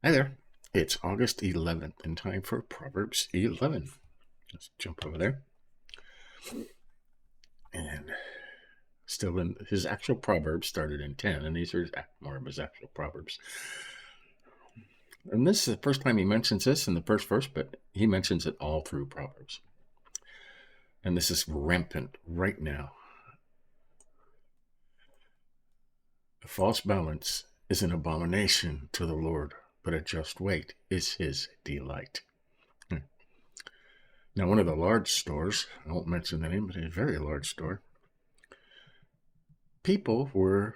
Hi there. It's August 11th and time for Proverbs 11. Let's jump over there. And still in his actual Proverbs started in 10, and these are more of his actual Proverbs. And this is the first time he mentions this in the first verse, but he mentions it all through Proverbs. And this is rampant right now. A false balance is an abomination to the Lord, but a just weight is his delight. Now, one of the large stores, I won't mention the name, but a very large store, people were,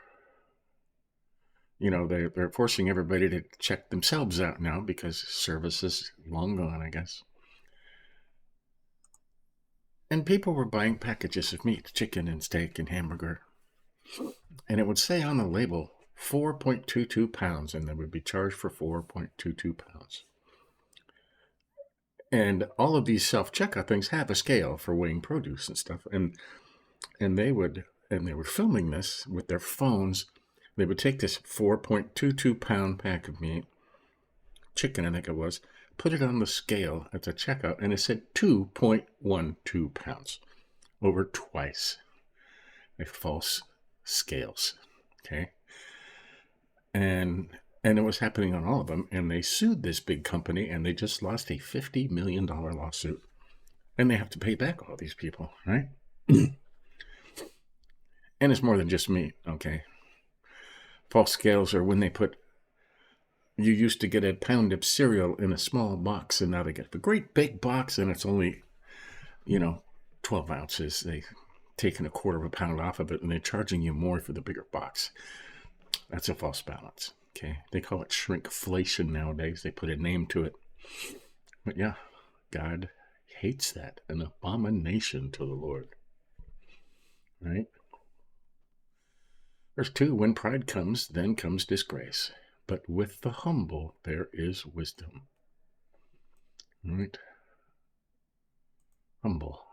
they're forcing everybody to check themselves out now because service is long gone, I guess. And people were buying packages of meat, chicken and steak and hamburger. And it would say on the label 4.22 pounds, and they would be charged for 4.22 pounds. And all of these self-checkout things have a scale for weighing produce and stuff. And they were filming this with their phones. They would take this 4.22 pound pack of meat, chicken I think it was, put it on the scale at the checkout, and it said 2.12 pounds, over twice. A false scales, okay? And it was happening on all of them, and they sued this big company, and they just lost a $50 million lawsuit. And they have to pay back all these people, right? And it's more than just meat, okay? False scales are when they put, you used to get a pound of cereal in a small box, and now they get the great big box, and it's only, 12 ounces. They've taken a quarter of a pound off of it, and they're charging you more for the bigger box. That's a false balance, okay? They call it shrinkflation nowadays. They put a name to it. But yeah, God hates that. An abomination to the Lord, right? Verse 2, when pride comes, then comes disgrace. But with the humble, there is wisdom. Right? Humble.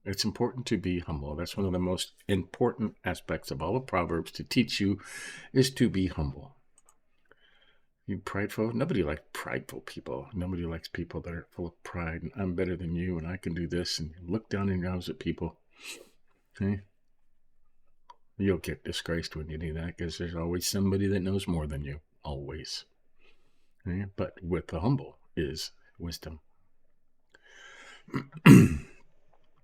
It's important to be humble. That's one of the most important aspects of all the Proverbs to teach you is to be humble. You prideful? Nobody likes prideful people. Nobody likes people that are full of pride and I'm better than you and I can do this and look down your nose at people. Okay? You'll get disgraced when you do that because there's always somebody that knows more than you. Always. Okay? But with the humble is wisdom.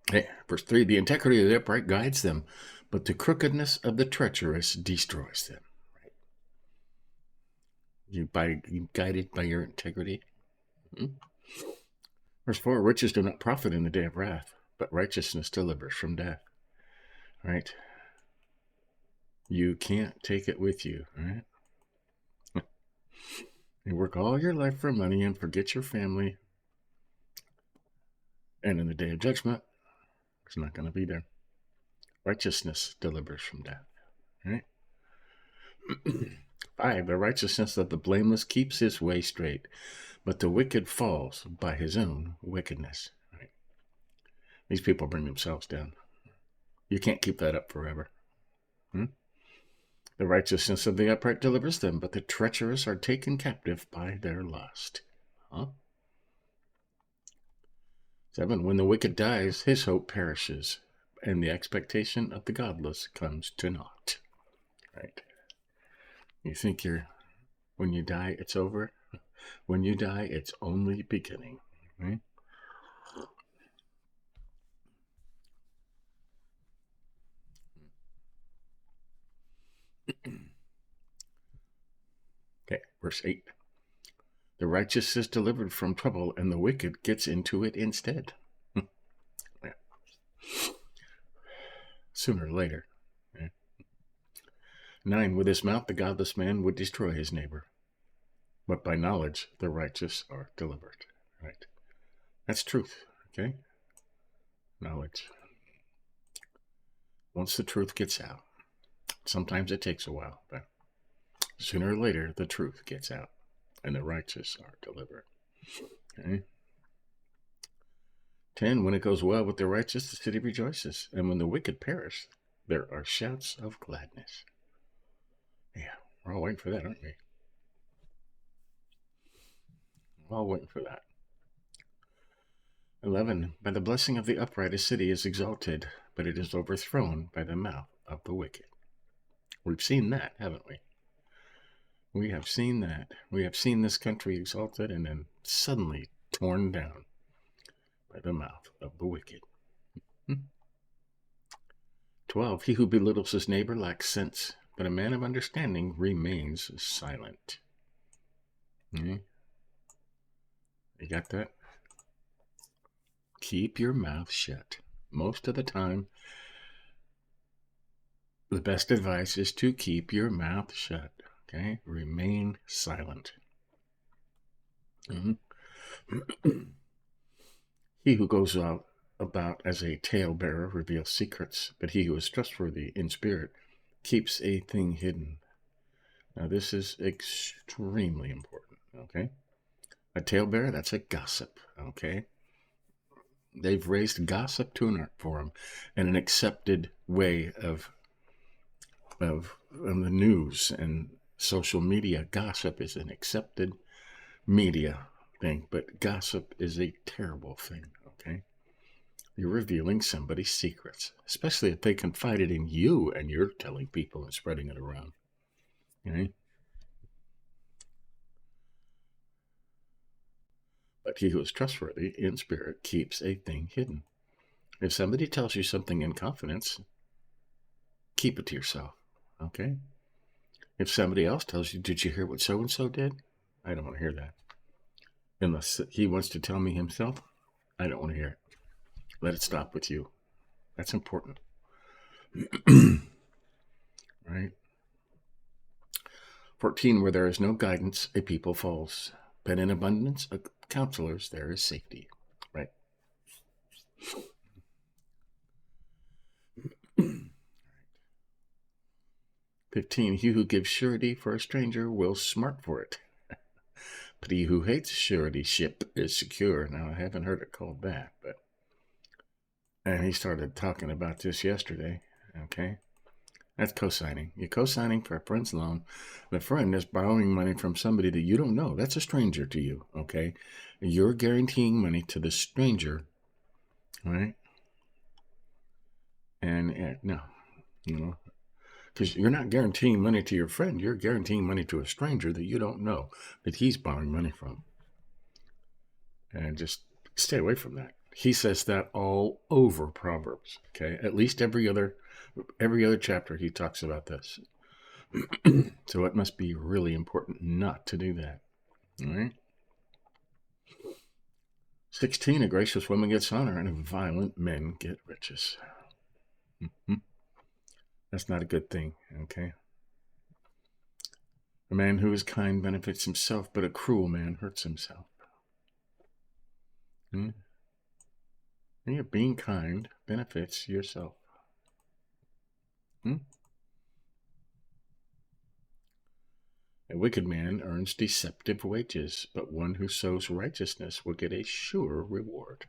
Hey, verse 3, the integrity of the upright guides them, but the crookedness of the treacherous destroys them. Right? You guided by your integrity. Mm-hmm. Verse 4, riches do not profit in the day of wrath, but righteousness delivers from death. Right? You can't take it with you, right? You work all your life for money and forget your family. And in the day of judgment, it's not going to be there. Righteousness delivers from death. Right? 5, the righteousness of the blameless keeps his way straight, but the wicked falls by his own wickedness. Right? These people bring themselves down. You can't keep that up forever. The righteousness of the upright delivers them, but the treacherous are taken captive by their lust. 7, when the wicked dies, his hope perishes, and the expectation of the godless comes to naught. Right? You think when you die, it's over? When you die, it's only beginning. Right? Okay, verse 8. The righteous is delivered from trouble, and the wicked gets into it instead. Yeah. Sooner or later. Yeah. 9, with his mouth the godless man would destroy his neighbor, but by knowledge the righteous are delivered. Right? That's truth, okay? Knowledge. Once the truth gets out, sometimes it takes a while, but sooner or later the truth gets out, and the righteous are delivered. Okay? 10, when it goes well with the righteous, the city rejoices, and when the wicked perish, there are shouts of gladness. Yeah, we're all waiting for that, aren't we? All waiting for that. 11. By the blessing of the upright a city is exalted, but it is overthrown by the mouth of the wicked. We've seen that, haven't we? We have seen that. We have seen this country exalted and then suddenly torn down by the mouth of the wicked. 12. He who belittles his neighbor lacks sense, but a man of understanding remains silent. You got that? Keep your mouth shut. Most of the time, the best advice is to keep your mouth shut. Okay? Remain silent. He who goes out about as a talebearer reveals secrets, but he who is trustworthy in spirit keeps a thing hidden. Now, this is extremely important. Okay? A talebearer, that's a gossip. Okay? They've raised gossip to an art form and an accepted way of the news and social media. Gossip is an accepted media thing, but gossip is a terrible thing, okay? You're revealing somebody's secrets, especially if they confided in you and you're telling people and spreading it around, okay? But he who is trustworthy in spirit keeps a thing hidden. If somebody tells you something in confidence, keep it to yourself, okay? If somebody else tells you, did you hear what so-and-so did? I don't want to hear that. Unless he wants to tell me himself, I don't want to hear it. Let it stop with you. That's important. Right? 14, where there is no guidance, a people falls. But in abundance of counselors, there is safety. Right? 15, he who gives surety for a stranger will smart for it. But he who hates suretyship is secure. Now, I haven't heard it called that, but... And he started talking about this yesterday, okay? That's co-signing. You're co-signing for a friend's loan. The friend is borrowing money from somebody that you don't know. That's a stranger to you, okay? You're guaranteeing money to the stranger, right? And no, because you're not guaranteeing money to your friend. You're guaranteeing money to a stranger that you don't know that he's borrowing money from. And just stay away from that. He says that all over Proverbs, okay? At least every other chapter he talks about this. So it must be really important not to do that. All right? 16, a gracious woman gets honor and violent men get riches. That's not a good thing, okay? A man who is kind benefits himself, but a cruel man hurts himself. And being kind benefits yourself. A wicked man earns deceptive wages, but one who sows righteousness will get a sure reward.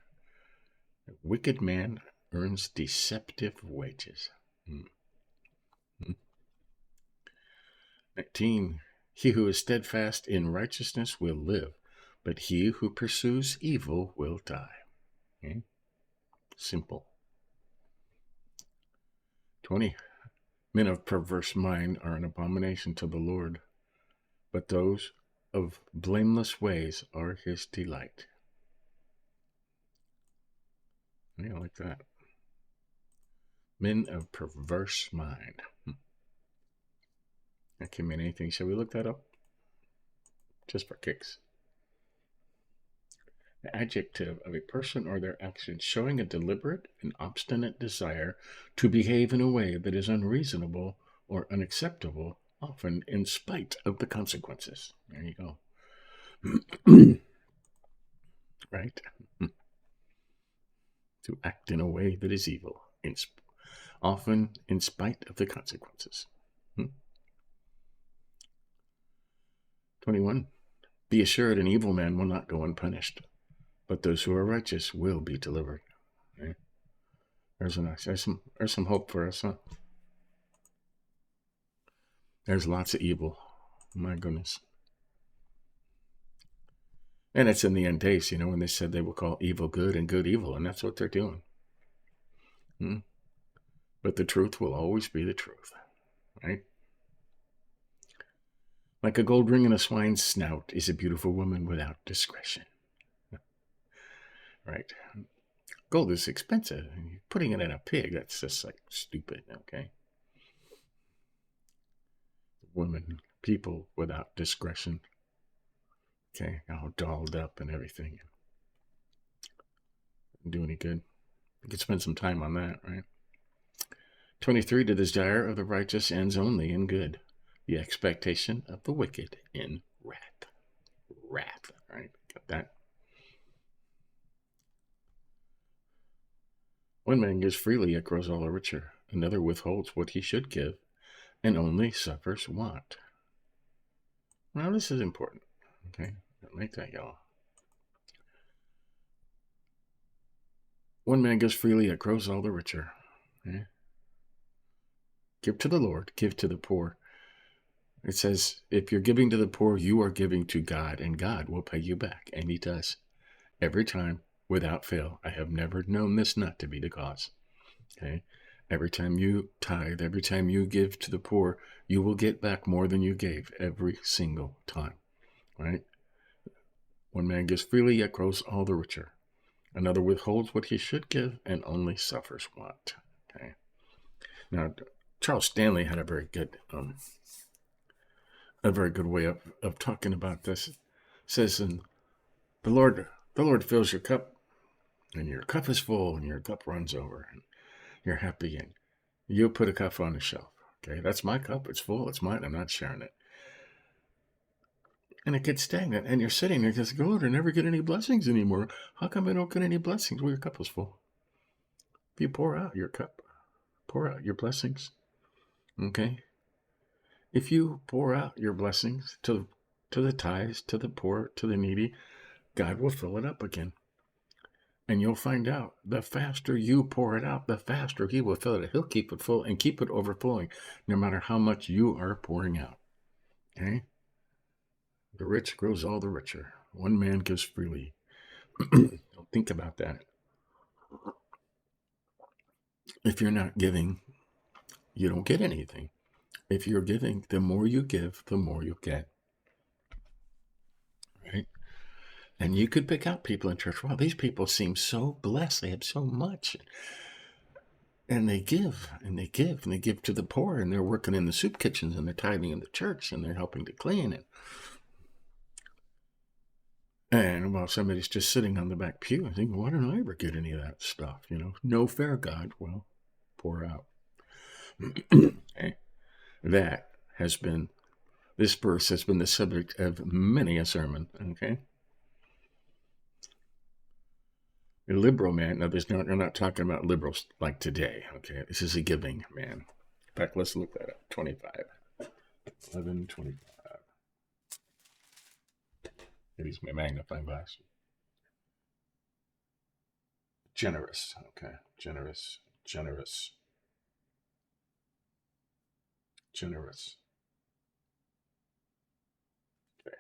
A wicked man earns deceptive wages. 19. He who is steadfast in righteousness will live, but he who pursues evil will die. Okay? Simple. 20. Men of perverse mind are an abomination to the Lord, but those of blameless ways are his delight. I like that. Men of perverse mind. That can mean anything. Shall we look that up? Just for kicks. The adjective of a person or their action showing a deliberate and obstinate desire to behave in a way that is unreasonable or unacceptable, often in spite of the consequences. There you go. Right? To act in a way that is evil, often in spite of the consequences. 21. Be assured an evil man will not go unpunished, but those who are righteous will be delivered. Okay? There's some hope for us, huh? There's lots of evil. My goodness. And it's in the end days, when they said they will call evil good and good evil, and that's what they're doing. But the truth will always be the truth, right? Like a gold ring in a swine's snout is a beautiful woman without discretion, right? Gold is expensive. Putting it in a pig, that's just like stupid, okay? Women, people without discretion, okay, all dolled up and everything. Didn't do any good. You could spend some time on that, right? 23, the desire of the righteous ends only in good. The expectation of the wicked in wrath. Wrath, right? Got that? One man gives freely, yet grows all the richer. Another withholds what he should give, and only suffers want. Now, this is important, okay? Make that, y'all. One man gives freely, yet grows all the richer. Okay? Give to the Lord, give to the poor. It says, if you're giving to the poor, you are giving to God, and God will pay you back, and he does. Every time, without fail. I have never known this not to be the cause. Okay? Every time you tithe, every time you give to the poor, you will get back more than you gave every single time, right? One man gives freely, yet grows all the richer. Another withholds what he should give and only suffers want. Okay. Now, Charles Stanley had a very good way of talking about this. It says, "And the Lord fills your cup, and your cup is full, and your cup runs over, and you're happy, and you put a cup on the shelf. Okay, that's my cup. It's full. It's mine. I'm not sharing it. And it gets stagnant, and you're sitting there just going, Lord, I never get any blessings anymore. How come I don't get any blessings? Well, your cup is full. If you pour out your cup, pour out your blessings. Okay? If you pour out your blessings to the tithes, to the poor, to the needy, God will fill it up again. And you'll find out the faster you pour it out, the faster he will fill it. He'll keep it full and keep it overflowing, no matter how much you are pouring out. Okay? The rich grows all the richer. One man gives freely. Don't think about that. If you're not giving, you don't get anything. If you're giving, the more you give, the more you get. Right? And you could pick out people in church. Wow, these people seem so blessed. They have so much. And they give, and they give, and they give to the poor, and they're working in the soup kitchens, and they're tithing in the church, and they're helping to clean it. And while somebody's just sitting on the back pew and thinking, why don't I ever get any of that stuff? No fair, God. Well, pour out. Okay. This verse has been the subject of many a sermon. Okay. A liberal man, now we're not talking about liberals like today. Okay. This is a giving man. In fact, let's look that up. 11:25. Use my magnifying glass. Generous. Okay. Generous. Okay.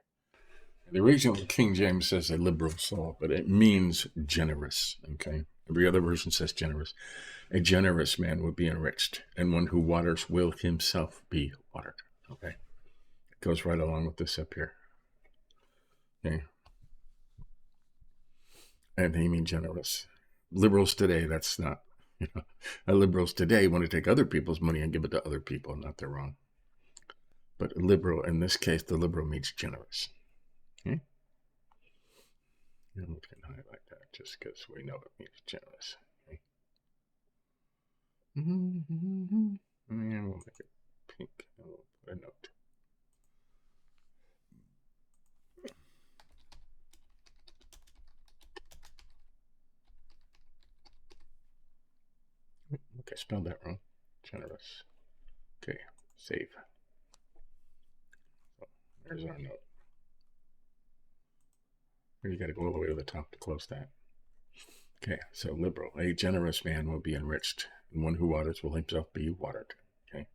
The original King James says a liberal soul, but it means generous. Okay. Every other version says generous. A generous man will be enriched, and one who waters will himself be watered. Okay. It goes right along with this up here. Okay. And they mean generous. Liberals today, that's not, liberals today want to take other people's money and give it to other people. Not they're wrong. But liberal, in this case, the liberal means generous. Okay? And we can highlight that just because we know it means generous. Okay? And we'll make it pink and we'll put a note. Okay, spelled that wrong. Generous. Okay, save. So there's our note. You got to go all the way to the top to close that. Okay, so liberal. A generous man will be enriched, and one who waters will himself be watered. Okay.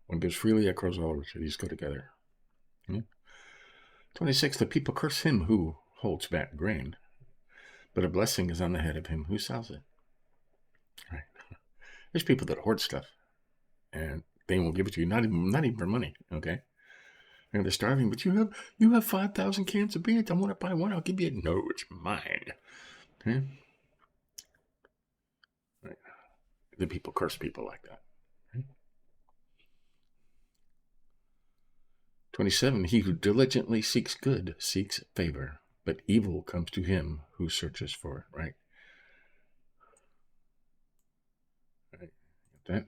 One gives freely, grows all rich. These go together. Okay? 26. The people curse him who holds back grain, but a blessing is on the head of him who sells it. Right? There's people that hoard stuff, and they won't give it to you, not even for money. Okay, and they're starving, but you have 5,000 cans of beans. I want to buy one. I'll give you it. No, it's mine. Okay. Right. The people curse people like that. Right? 27. He who diligently seeks good seeks favor, but evil comes to him who searches for it. Right. Right. That.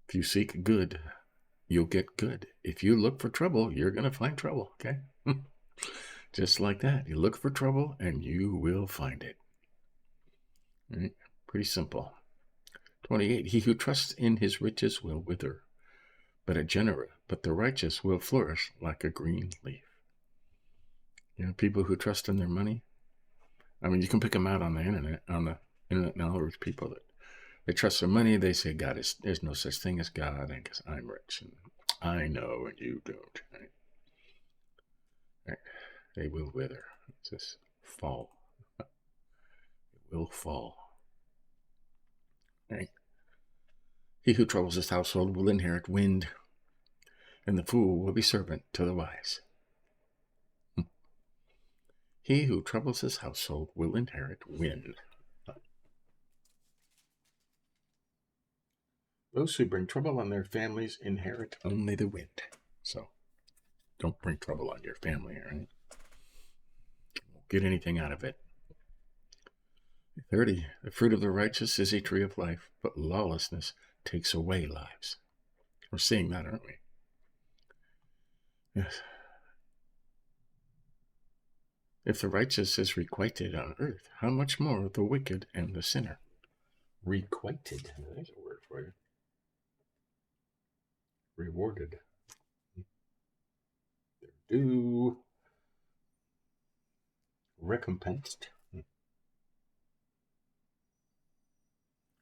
If you seek good, you'll get good. If you look for trouble, you're going to find trouble. Okay. Just like that. You look for trouble and you will find it. Right? Pretty simple. 28. He who trusts in his riches will wither, but the righteous will flourish like a green leaf. You know, people who trust in their money. I mean, you can pick them out on the internet. Now, there's people that they trust their money. They say, there's no such thing as God, and because I'm rich and I know and you don't. Right? Right. They will wither. Just fall. It will fall. Right. He who troubles his household will inherit wind, and the fool will be servant to the wise. He who troubles his household will inherit wind. Those who bring trouble on their families inherit only the wind. So don't bring trouble on your family, right? Won't get anything out of it. 30. The fruit of the righteous is a tree of life, but lawlessness takes away lives. We're seeing that, aren't we? Yes. If the righteous is requited on earth, how much more the wicked and the sinner? Requited. There's a word for you. Rewarded. They're due. Recompensed.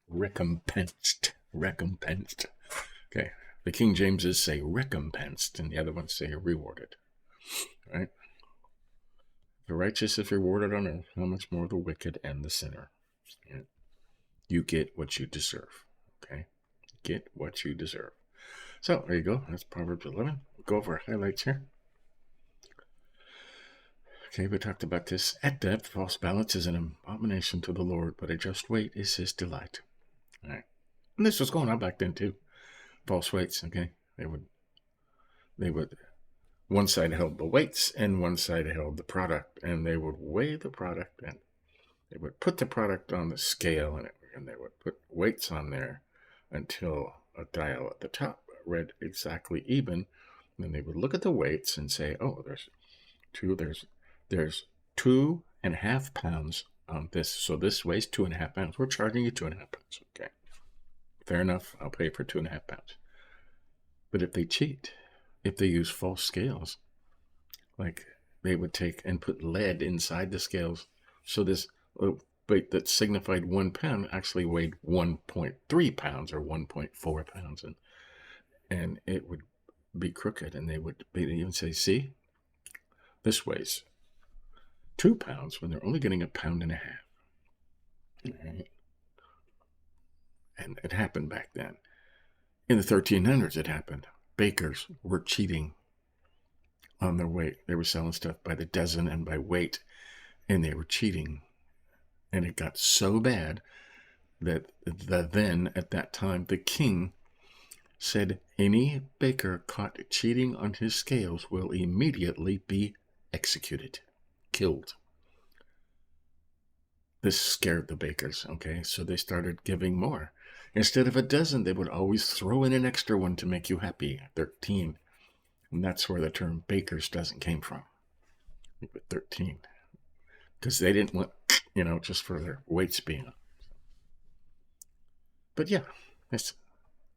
Recompensed. Okay. The King Jameses say recompensed, and the other ones say rewarded. Right? The righteous is rewarded on earth, how much more the wicked and the sinner? Yeah. You get what you deserve. Okay? Get what you deserve. So, there you go. That's Proverbs 11. We'll go over highlights here. Okay, we talked about this at depth. False balance is an abomination to the Lord, but a just weight is his delight. All right. And this was going on back then, too. False weights, okay? They would, one side held the weights and one side held the product, and they would weigh the product, and they would put the product on the scale, and they would put weights on there until a dial at the top read exactly even. And then they would look at the weights and say, oh, there's 2.5 pounds on this. So this weighs 2.5 pounds. We're charging you 2.5 pounds. Okay. Fair enough. I'll pay for 2.5 pounds. But if they cheat, if they use false scales, like they would take and put lead inside the scales, so this weight that signified 1 pound actually weighed 1.3 pounds or 1.4 pounds, and it would be crooked, and they'd even say, see, this weighs 2 pounds when they're only getting 1.5 pounds. Right. And it happened back then. In the 1300s, it happened. Bakers were cheating on their weight. They were selling stuff by the dozen and by weight, and they were cheating. And it got so bad that at that time, the king said any baker caught cheating on his scales will immediately be executed, killed. This scared the bakers, okay? So they started giving more. Instead of a dozen, they would always throw in an extra one to make you happy, 13. And that's where the term baker's dozen came from, 13. Because they didn't want, just for their weights being up. But yeah,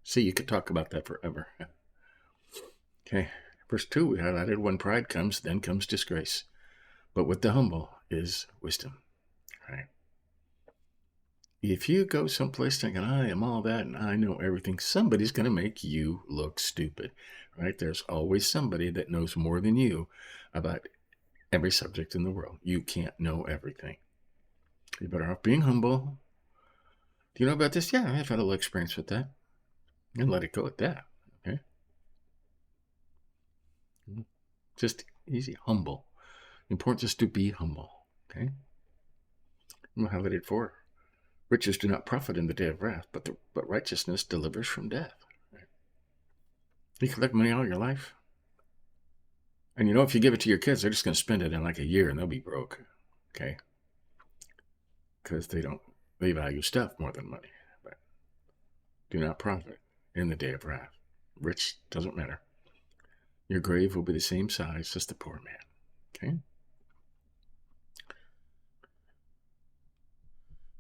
see, you could talk about that forever. Okay, verse 2, we highlighted, when pride comes, then comes disgrace. But with the humble is wisdom. Right? If you go someplace thinking, I am all that and I know everything, somebody's going to make you look stupid, right? There's always somebody that knows more than you about every subject in the world. You can't know everything. You're better off being humble. Do you know about this? Yeah, I've had a little experience with that. And let it go at that. Okay. Just easy, humble. Important just to be humble. Okay. I'm highlighted 4. Riches do not profit in the day of wrath, but righteousness delivers from death. Right? You collect money all your life, and if you give it to your kids, they're just going to spend it in like a year, and they'll be broke. Okay. Because they value stuff more than money. But do not profit in the day of wrath. Rich doesn't matter. Your grave will be the same size as the poor man. Okay?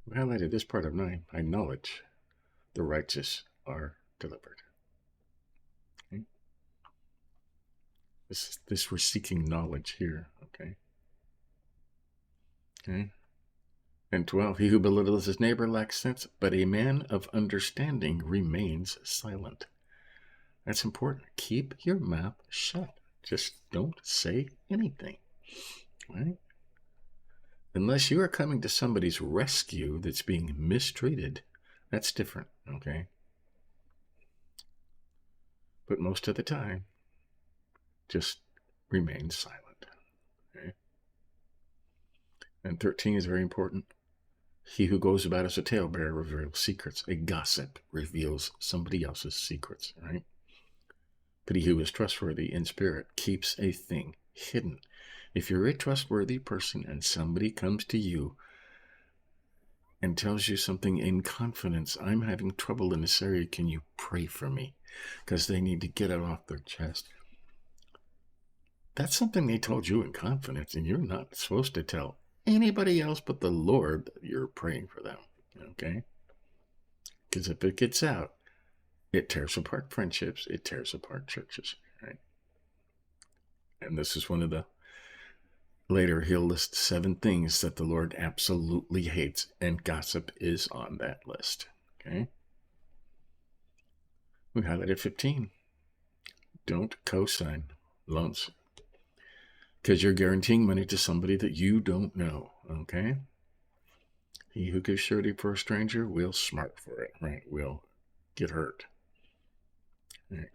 We highlighted this part of 9. I acknowledge the righteous are delivered. Okay? This we're seeking knowledge here. Okay? Okay? And 12, he who belittles his neighbor lacks sense, but a man of understanding remains silent. That's important. Keep your mouth shut. Just don't say anything. Right? Unless you are coming to somebody's rescue that's being mistreated, that's different. Okay? But most of the time, just remain silent. Okay? And 13 is very important. He who goes about as a talebearer reveals secrets. A gossip reveals somebody else's secrets, right? But he who is trustworthy in spirit keeps a thing hidden. If you're a trustworthy person and somebody comes to you and tells you something in confidence, I'm having trouble in this area, can you pray for me? Because they need to get it off their chest. That's something they told you in confidence, and you're not supposed to tell anybody else but the Lord that you're praying for them. Okay? Because if it gets out, it tears apart friendships, it tears apart churches, right? And this is one of the, later he'll list 7 things that the Lord absolutely hates, and gossip is on that list, okay? We highlighted 15. Don't co-sign loans, because you're guaranteeing money to somebody that you don't know, okay? He who gives surety for a stranger will smart for it, right? Will get hurt. Right.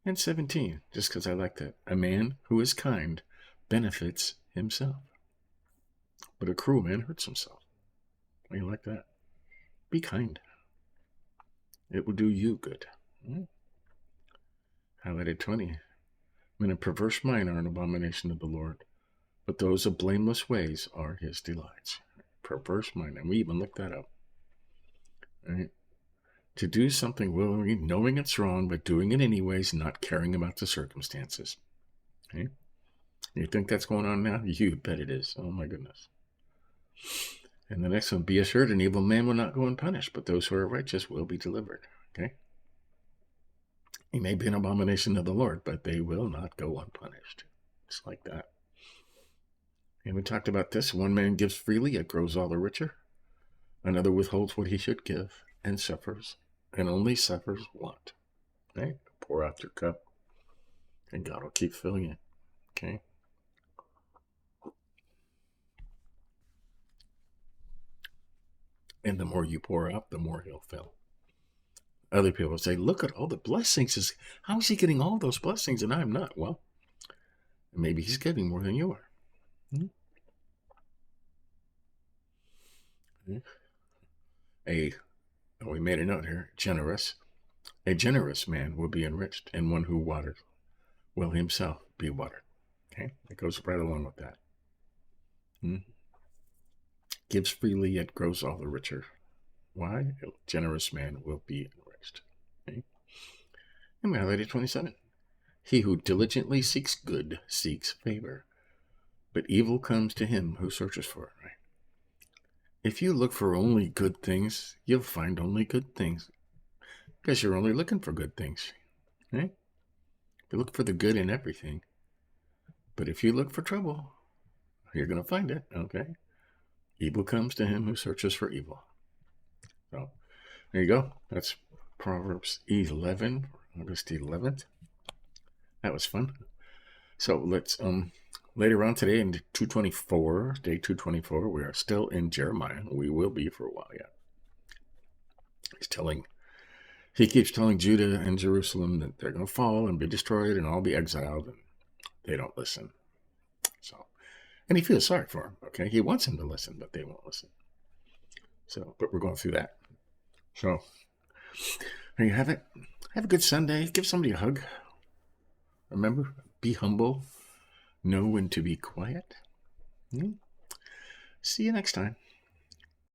And 17, just because I like that. A man who is kind benefits himself, but a cruel man hurts himself. How do you like that? Be kind. It will do you good. Highlighted 20. Men of perverse mind are an abomination of the Lord, but those of blameless ways are his delights. Perverse mind, and we even looked that up. Right? To do something willingly, knowing it's wrong, but doing it anyways, not caring about the circumstances. Okay? You think that's going on now? You bet it is. Oh my goodness. And the next one, be assured an evil man will not go unpunished, but those who are righteous will be delivered. Okay? He may be an abomination of the Lord, but they will not go unpunished. It's like that. And we talked about this. One man gives freely, it grows all the richer. Another withholds what he should give and suffers, and only suffers want. Right? Pour out your cup, and God will keep filling it. Okay? And the more you pour out, the more he'll fill. Other people say, look at all the blessings. How is he getting all those blessings and I'm not? Well, maybe he's getting more than you are. We made a note here, generous. A generous man will be enriched, and one who waters will himself be watered. Okay? It goes right along with that. Gives freely, it grows all the richer. Why? A generous man will be enriched. Okay? And we highlighted 27. He who diligently seeks good seeks favor, but evil comes to him who searches for it. Right? If you look for only good things, you'll find only good things, because you're only looking for good things. Right? You look for the good in everything, but if you look for trouble, you're going to find it. Okay? Evil comes to him who searches for evil. So there you go. That's Proverbs 11, August 11th. That was fun. So let's later on today in 224, day 224, we are still in Jeremiah. We will be for a while yet. He keeps telling Judah and Jerusalem that they're going to fall and be destroyed and all be exiled, and they don't listen. So, and he feels sorry for them. Okay, he wants them to listen, but they won't listen. So, but we're going through that. So, there you have it. Have a good Sunday. Give somebody a hug. Remember, be humble. Know when to be quiet. See you next time.